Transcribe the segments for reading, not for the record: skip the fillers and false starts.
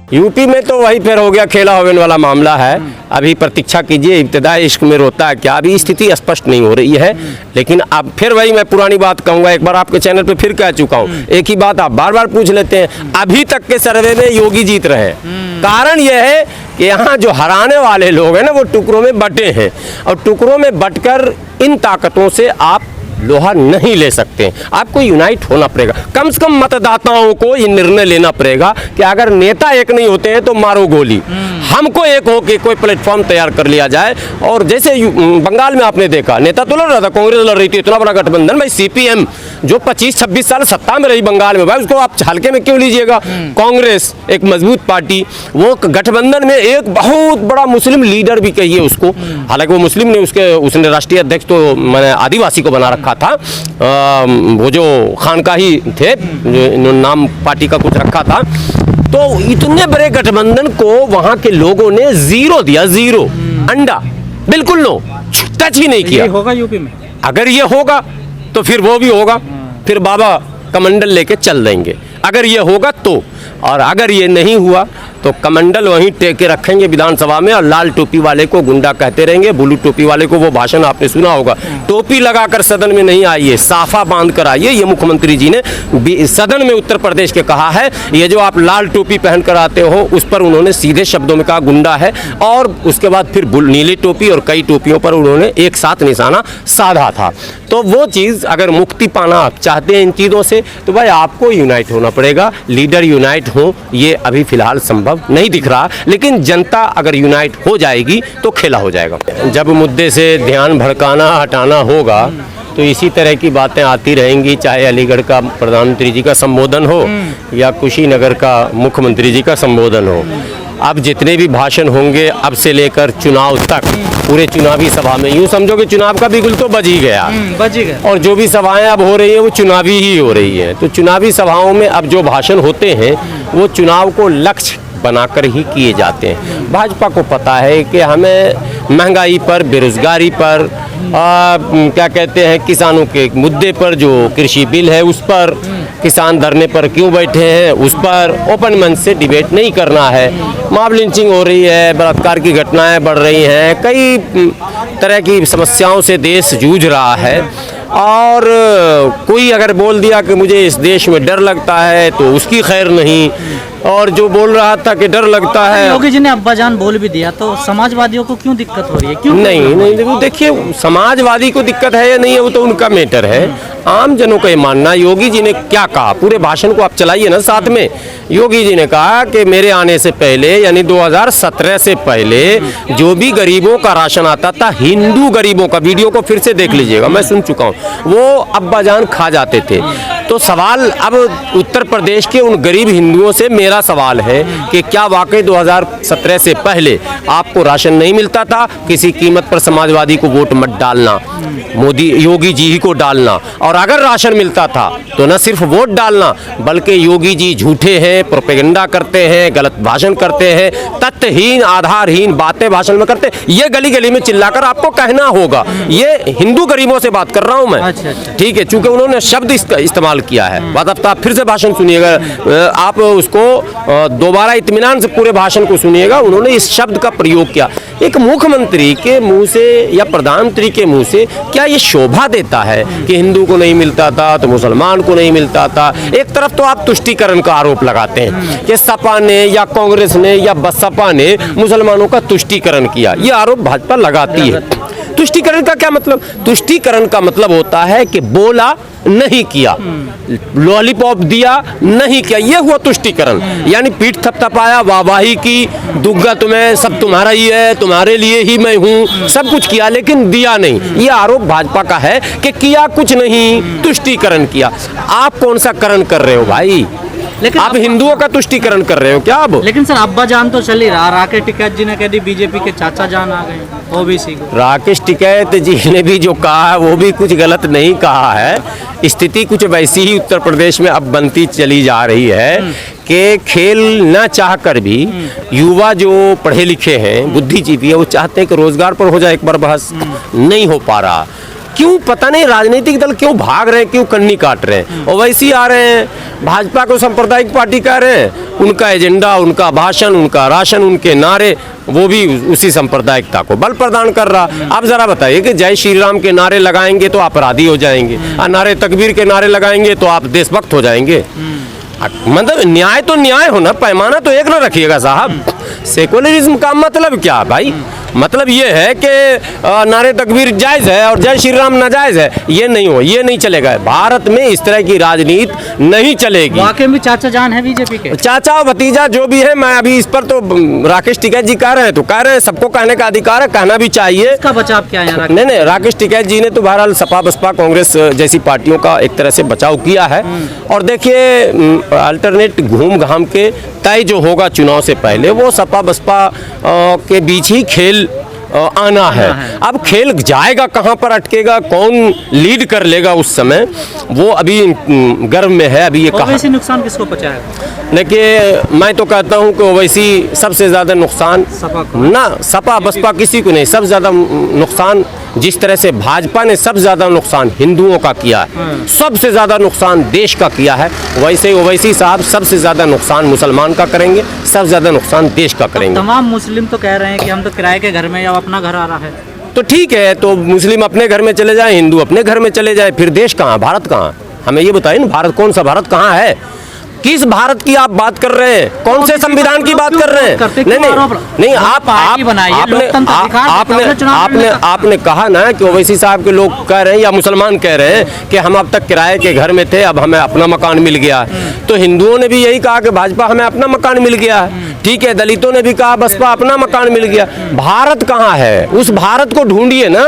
UP में तो वही फिर हो गया खेला होवेन वाला मामला है। अभी प्रतीक्षा कीजिए, इब्तिदाई इश्क में रोता है क्या, अभी स्थिति स्पष्ट नहीं हो रही है। लेकिन अब फिर वही मैं पुरानी बात कहूँगा, एक बार आपके चैनल पे फिर कह चुका हूँ, एक ही बात आप बार बार पूछ लेते हैं। अभी तक के सर्वे में योगी जीत रहे हैं। कारण यह है कि यहाँ जो हराने वाले लोग हैं ना, वो टुकड़ों में बटे हैं, और टुकड़ों में बटकर इन ताकतों से आप लोहा नहीं ले सकते। आपको यूनाइट होना पड़ेगा। कम से कम मतदाताओं को ये निर्णय लेना पड़ेगा कि अगर नेता एक नहीं होते हैं तो मारो गोली। हमको एक हो के कोई प्लेटफॉर्म तैयार कर लिया जाए। और जैसे बंगाल में आपने देखा, नेता तो लड़ रहा था, कांग्रेस लड़ रही थी, इतना बड़ा गठबंधन। भाई सीपीएम जो 25-26 साल सत्ता में रही बंगाल में, भाई उसको आप हल्के में क्यों लीजिएगा। कांग्रेस एक मजबूत पार्टी, वो गठबंधन में एक बहुत बड़ा मुस्लिम लीडर भी कहिए उसको, हालांकि वो मुस्लिम ने उसने राष्ट्रीय अध्यक्ष तो मैंने आदिवासी को बना रखा था। वो जो खानकाही थे, इन्होंने नाम पार्टी का कुछ रखा था। तो इतने बड़े गठबंधन को वहां के लोगों ने जीरो दिया, जीरो, अंडा, बिल्कुल नो, टच ही नहीं किया। ये होगा यूपी में, अगर ये होगा तो फिर वो भी होगा, फिर बाबा कमंडल लेके चल देंगे। अगर ये होगा तो, और अगर ये नहीं हुआ तो कमंडल वहीं टेके रखेंगे विधानसभा में, और लाल टोपी वाले को गुंडा कहते रहेंगे, ब्लू टोपी वाले को, वो भाषण आपने सुना होगा, टोपी लगाकर सदन में नहीं आइए, साफा बांध कर आइए। ये मुख्यमंत्री जी ने सदन में उत्तर प्रदेश के कहा है। ये जो आप लाल टोपी पहन कर आते हो, उस पर उन्होंने सीधे शब्दों में कहा गुंडा है, और उसके बाद फिर नीली टोपी और कई टोपियों पर उन्होंने एक साथ निशाना साधा था। तो वो चीज़, अगर मुक्ति पाना आप चाहते हैं इन चीज़ों से, तो भाई आपको यूनाइट होना पड़ेगा। लीडर यूनाइट हो, ये अभी फिलहाल संभव नहीं दिख रहा, लेकिन जनता अगर यूनाइट हो जाएगी तो खेला हो जाएगा। जब मुद्दे से ध्यान भड़काना हटाना होगा तो इसी तरह की बातें आती रहेंगी, चाहे अलीगढ़ का प्रधानमंत्री जी का संबोधन हो या कुशीनगर का मुख्यमंत्री जी का संबोधन हो। अब जितने भी भाषण होंगे अब से लेकर चुनाव तक, पूरे चुनावी सभा में, यूँ समझो कि चुनाव का बिगुल तो बज ही गया, और जो भी सभाएं अब हो रही हैं वो चुनावी ही हो रही हैं। तो चुनावी सभाओं में अब जो भाषण होते हैं वो चुनाव को लक्ष्य बनाकर ही किए जाते हैं। भाजपा को पता है कि हमें महंगाई पर, बेरोजगारी पर, क्या कहते हैं, किसानों के मुद्दे पर, जो कृषि बिल है उस पर, किसान धरने पर क्यों बैठे हैं उस पर ओपन मंच से डिबेट नहीं करना है। मॉब लिंचिंग हो रही है, बलात्कार की घटनाएं बढ़ रही हैं, कई तरह की समस्याओं से देश जूझ रहा है। और कोई अगर बोल दिया कि मुझे इस देश में डर लगता है तो उसकी खैर नहीं, और जो बोल रहा था कि डर लगता है, योगी जी ने अब्बाजान बोल भी दिया, तो समाजवादियों को क्यों दिक्कत हो रही है, क्यों? नहीं, देखिए समाजवादी को दिक्कत है या नहीं है वो तो उनका मैटर है। आम जनों का ये मानना, योगी जी ने क्या कहा, पूरे भाषण को आप चलाइए ना साथ में। योगी जी ने कहा कि मेरे आने से पहले, यानी 2017 से पहले, जो भी गरीबों का राशन आता था, हिंदू गरीबों का, वीडियो को फिर से देख लीजिएगा, मैं सुन चुका हूँ, वो अब्बाजान खा जाते थे। तो सवाल अब उत्तर प्रदेश के उन गरीब हिंदुओं से मेरा सवाल है कि क्या वाकई 2017 से पहले आपको राशन नहीं मिलता था? किसी कीमत पर समाजवादी को वोट मत डालना, मोदी योगी जी ही को डालना। और अगर राशन मिलता था तो न सिर्फ वोट डालना, बल्कि योगी जी झूठे हैं, प्रोपेगेंडा करते हैं, गलत भाषण करते हैं, तथ्यहीन आधारहीन बातें भाषण में करते हैं, ये गली गली में चिल्लाकर आपको कहना होगा। ये हिंदू गरीबों से बात कर रहा हूं मैं, ठीक है, चूंकि उन्होंने शब्द इस्तेमाल किया है। बात अब आप फिर से भाषण सुनिएगा, आप उसको दोबारा इत्मीनान से पूरे भाषण को सुनिएगा। उन्होंने इस शब्द का प्रयोग किया। एक मुख्यमंत्री के मुंह से या प्रधानमंत्री के मुंह से क्या ये शोभा देता है कि हिंदू को नहीं मिलता था तो मुसलमान को नहीं मिलता था? एक तरफ तो आप तुष्टीकरण का आरोप लगाते हैं कि सपा ने या कांग्रेस ने या बसपा ने मुसलमानों का तुष्टीकरण किया, ये आरोप भाजपा लगाती है। तुष्टीकरण का क्या मतलब? तुष्टीकरण का मतलब होता है कि बोला नहीं किया, लॉलीपॉप दिया नहीं किया, ये हुआ तुष्टीकरण। यानी पीठ थपथपाया, वाहवाही की, दुग्गा तुम्हें, सब तुम्हारा ही है, तुम्हारे लिए ही मैं हूँ, सब कुछ किया लेकिन दिया नहीं। ये आरोप भाजपा का है कि किया कुछ नहीं, तुष्टीकरण किया। आप कौन सा करण कर रहे हो भाई? लेकिन आप हिंदुओं का तुष्टीकरण कर रहे हो क्या अब? लेकिन सर अब्बाजान तो चल ही रहा। राकेश टिकैत जी ने कह दी बीजेपी के चाचा जान आ गए ओबीसी को। राकेश टिकैत जी ने भी जो कहा है वो भी कुछ गलत नहीं कहा है। स्थिति कुछ वैसी ही उत्तर प्रदेश में अब बनती चली जा रही है कि खेल न चाह कर भी युवा जो पढ़े लिखे हैं, बुद्धिजीवी है, वो चाहते हैं कि रोजगार पर हो जाए एक बार बहस, नहीं हो पा रहा। क्यों पता नहीं राजनीतिक दल क्यों भाग रहे हैं, क्यों कन्नी काट रहे हैं। ओवैसी आ रहे हैं, भाजपा को सांप्रदायिक पार्टी कह रहे हैं, उनका एजेंडा, उनका भाषण, उनका राशन, उनके नारे, वो भी उसी सांप्रदायिकता को बल प्रदान कर रहा। आप जरा बताइए कि जय श्री राम के नारे लगाएंगे तो आप अपराधी हो जाएंगे, और नारे तकबीर के नारे लगाएंगे तो आप देशभक्त हो जाएंगे। मतलब न्याय तो न्याय हो ना, पैमाना तो एक ना रखिएगा साहब। सेकुलरिज्म का मतलब क्या भाई? मतलब ये है कि नारे तकबीर जायज़ है और जय श्री राम नाजायज़ है, ये नहीं हो, ये नहीं चलेगा। भारत में इस तरह की राजनीति नहीं चलेगी। वाकई में चाचा जान है बीजेपी के, चाचा और भतीजा जो भी है। मैं अभी इस पर तो राकेश टिकैत जी कह रहे हैं, तो कह रहे हैं, सबको कहने का अधिकार है, कहना भी चाहिए। इसका बचाव क्या है? नहीं, राकेश टिकैत जी ने तो बहरहाल सपा बसपा कांग्रेस जैसी पार्टियों का एक तरह से बचाव किया है। और देखिए, अल्टरनेट घूम घाम के तय जो होगा चुनाव से पहले, वो सपा बसपा के बीच ही खेल आना है। अब खेल जाएगा कहाँ पर, अटकेगा, कौन लीड कर लेगा उस समय, वो अभी गर्भ में है। अभी ये ओवैसी नुकसान किसको पहुंचाएगा? देखिए, मैं तो कहता हूँ कि ओवैसी सबसे ज़्यादा नुकसान ना सपा बसपा किसी को नहीं, सबसे ज़्यादा नुकसान जिस तरह से भाजपा ने सबसे ज़्यादा नुकसान हिंदुओं का किया है, सबसे ज़्यादा नुकसान देश का किया है, वैसे ओवैसी साहब सबसे ज़्यादा नुकसान मुसलमान का करेंगे, सबसे ज़्यादा नुकसान देश का करेंगे। तमाम मुस्लिम तो कह रहे हैं कि हम तो किराए के घर में या अपना घर आ रहा है। तो ठीक है, तो मुस्लिम अपने घर में चले जाए, हिंदू अपने घर में चले जाए, फिर देश कहाँ, भारत कहाँ? हमें ये बताइए ना, भारत कौन सा भारत कहाँ है? किस भारत की आप बात कर रहे हैं? कौन से संविधान की बात कर रहे हैं? नहीं, आपने कहा ना कि ओवैसी साहब के लोग कह रहे हैं या मुसलमान कह रहे हैं कि हम अब तक किराए के घर में थे, अब हमें अपना मकान मिल गया। तो हिंदुओं ने भी यही कहा कि भाजपा हमें अपना मकान मिल गया है, ठीक है। दलितों ने भी कहा बसपा अपना मकान मिल गया। भारत कहाँ है? उस भारत को ढूंढिए ना,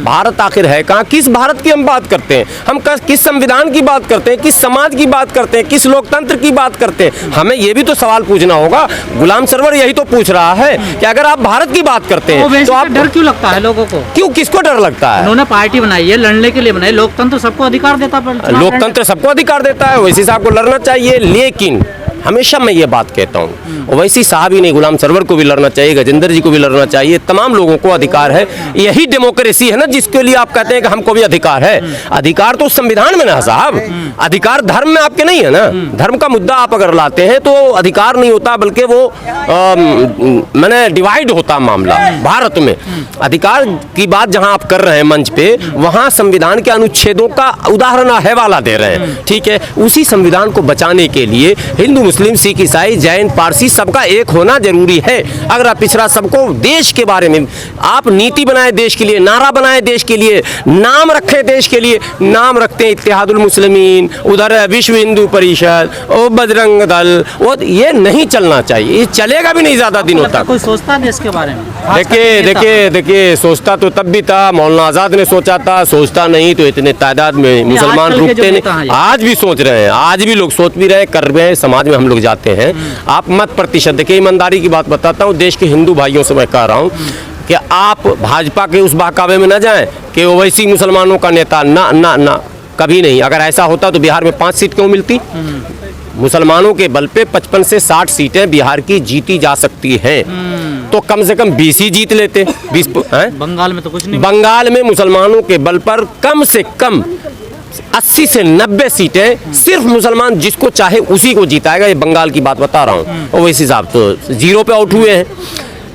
भारत आखिर है कहाँ? किस भारत की हम बात करते हैं? हम किस संविधान की बात करते हैं? किस समाज की बात करते हैं? किस लोकतंत्र की बात करते हैं? हमें ये भी तो सवाल पूछना होगा। गुलाम सरवर यही तो पूछ रहा है कि अगर आप भारत की बात करते हैं तो आप डर क्यों लगता है लोगों को? क्यों, किसको डर लगता है? उन्होंने पार्टी बनाई है, लड़ने के लिए बनाई। लोकतंत्र सबको अधिकार देता है, लोकतंत्र सबको अधिकार देता है, ओवैसी साहब को लड़ना चाहिए। लेकिन हमेशा मैं ये बात कहता हूँ, ओवैसी साहब ही नहीं, गुलाम सरवर को भी लड़ना चाहिए, गजेंद्र जी को भी लड़ना चाहिए। तमाम लोगों को अधिकार है। यही डेमोक्रेसी है ना जिसके लिए आप कहते हैं कि हमको भी अधिकार है। अधिकार तो संविधान में ना साहब, अधिकार धर्म में आपके नहीं है ना। धर्म का मुद्दा आप अगर लाते हैं तो अधिकार नहीं होता, बल्कि वो मैंने डिवाइड होता मामला। भारत में अधिकार की बात जहां आप कर रहे हैं मंच पे, वहां संविधान के अनुच्छेदों का उदाहरण हवाला दे रहे हैं, ठीक है। उसी संविधान को बचाने के लिए हिंदू, मुस्लिम, सिख, ईसाई, जैन, पारसी सबका एक होना जरूरी है। अगर आप पिछड़ा सबको देश के बारे में आप नीति बनाए, देश के लिए नारा बनाए, देश के लिए नाम रखें, देश के लिए नाम रखते हैं इत्तेहादुल मुस्लिमीन, उधर विश्व हिंदू परिषद और बजरंग दल, वो ये नहीं चलना चाहिए। ये चलेगा भी नहीं ज्यादा दिनों तक। कोई सोचता है देश के बारे में? देखिए सोचता तो तब भी था, मौलाना आजाद ने सोचा था, सोचता नहीं तो इतने तादाद में मुसलमान रुकते नहीं। आज भी सोच रहे हैं, आज भी लोग सोच भी रहे, कर रहे हैं। समाज में हम लोग जाते हैं, आप मत प्रतिशत देखिए, ईमानदारी की बात बताता हूँ, देश के हिंदू भाइयों से मैं कह रहा हूँ कि आप भाजपा के उस बहकावे में न जाएं कि ओवैसी मुसलमानों का नेता, ना ना ना, कभी नहीं। अगर ऐसा होता तो बिहार में 5 सीट क्यों मिलती? मुसलमानों के बल पे 55 से 60 सीटें बिहार की जीती जा सकती हैं, तो कम से कम 20 ही जीत लेते। 20 बंगाल में तो कुछ नहीं। बंगाल में मुसलमानों के बल पर कम से कम 80 से 90 सीटें सिर्फ मुसलमान जिसको चाहे उसी को जिताएगा। ये बंगाल की बात बता रहा हूँ। ओवैसी साहब तो 0 पे आउट हुए हैं।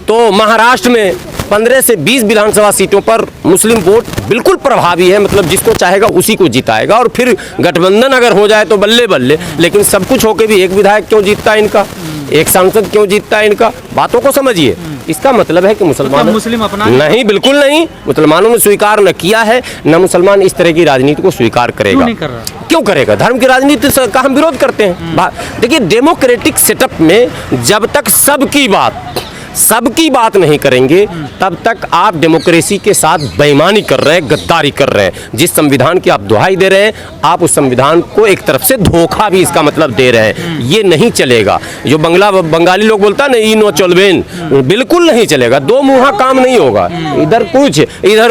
तो महाराष्ट्र में 15 से 20 विधानसभा सीटों पर मुस्लिम वोट बिल्कुल प्रभावी है, मतलब जिसको चाहेगा उसी को जिताएगा। और फिर गठबंधन अगर हो जाए तो बल्ले बल्ले। लेकिन सब कुछ होके भी एक विधायक क्यों जीतता है इनका, एक सांसद क्यों जीतता है इनका? बातों को समझिए। इसका मतलब है कि मुसलमान मुस्लिम अपना नहीं, बिल्कुल नहीं। मुसलमानों ने स्वीकार न किया है, न मुसलमान इस तरह की राजनीति को स्वीकार करेगा। क्यों करेगा? धर्म की राजनीति का हम विरोध करते हैं। देखिए, डेमोक्रेटिक सेटअप में जब तक सबकी बात नहीं करेंगे, तब तक आप डेमोक्रेसी के साथ बेईमानी कर रहे हैं, गद्दारी कर रहे हैं। जिस संविधान की आप दुहाई दे रहे हैं, आप उस संविधान को एक तरफ से धोखा भी इसका मतलब दे रहे हैं। ये नहीं चलेगा। जो बंगाली लोग बोलता है ना, ई नो चलबेन, बिल्कुल नहीं चलेगा। दो मुहा काम नहीं होगा, इधर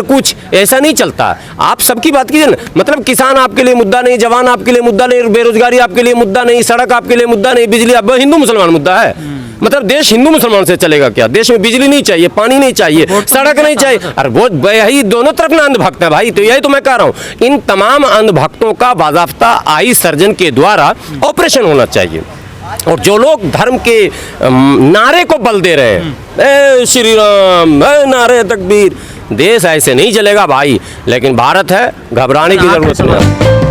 कुछ ऐसा नहीं चलता। आप सबकी बात कीजिए ना, मतलब किसान आपके लिए मुद्दा नहीं, जवान आपके लिए मुद्दा नहीं, बेरोजगारी आपके लिए मुद्दा नहीं, सड़क आपके लिए मुद्दा नहीं, बिजली, अब हिंदू मुसलमान मुद्दा है। मतलब देश हिंदू मुसलमान से चलेगा क्या? देश में बिजली नहीं चाहिए, पानी नहीं चाहिए, सड़क नहीं चाहिए, अरे वो यही दोनों तरफ ना अंधभक्त है भाई। तो यही तो मैं कह रहा हूँ, इन तमाम अंधभक्तों का बाज़ाब्ता आई सर्जन के द्वारा ऑपरेशन होना चाहिए। और जो लोग धर्म के नारे को बल दे रहे हैं, ए श्री राम, ए नारे तकबीर, देश ऐसे नहीं चलेगा भाई। लेकिन भारत है, घबराने की जरूरत नहीं है।